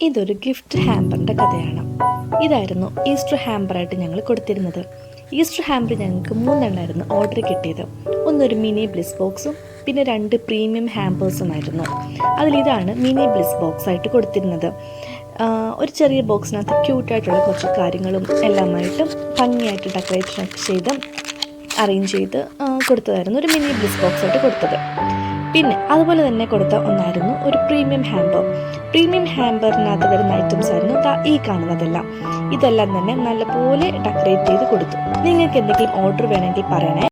ഇതൊരു ഗിഫ്റ്റ് ഹാമ്പറിൻ്റെ കഥയാണ്. ഇതായിരുന്നു ഈസ്റ്റർ ഹാമ്പറായിട്ട് ഞങ്ങൾ കൊടുത്തിരുന്നത്. ഈസ്റ്റർ ഹാമ്പർ ഞങ്ങൾക്ക് 3 എണ്ണമായിരുന്നു ഓർഡർ കിട്ടിയത്. ഒന്നൊരു മിനി ബ്ലിസ് ബോക്സും പിന്നെ 2 പ്രീമിയം ഹാമ്പേഴ്സുമായിരുന്നു. അതിലിതാണ് മിനി ബ്ലിസ് ബോക്സ് ആയിട്ട് കൊടുത്തിരുന്നത്. ഒരു ചെറിയ ബോക്സിനകത്ത് ക്യൂട്ടായിട്ടുള്ള കുറച്ച് കാര്യങ്ങളും എല്ലാമായിട്ട് ഭംഗിയായിട്ട് ഡെക്കറേഷൻ ചെയ്ത് അറേഞ്ച് ചെയ്ത് കൊടുത്തതായിരുന്നു ഒരു മിനി ബ്ലിസ് ബോക്സ് ആയിട്ട് കൊടുത്തത്. പിന്നെ അതുപോലെ തന്നെ കൊടുത്ത ഒന്നായിരുന്നു ഒരു പ്രീമിയം ഹാമ്പർ. പ്രീമിയം ഹാമ്പറിനകത്ത് വരുന്ന ഐറ്റംസ് ആയിരുന്നു ഈ കാണുന്നതെല്ലാം. ഇതെല്ലാം തന്നെ നല്ലപോലെ ഡെക്കറേറ്റ് ചെയ്ത് കൊടുത്തു. നിങ്ങൾക്ക് എന്തെങ്കിലും ഓർഡർ വേണമെങ്കിൽ പറയണേ.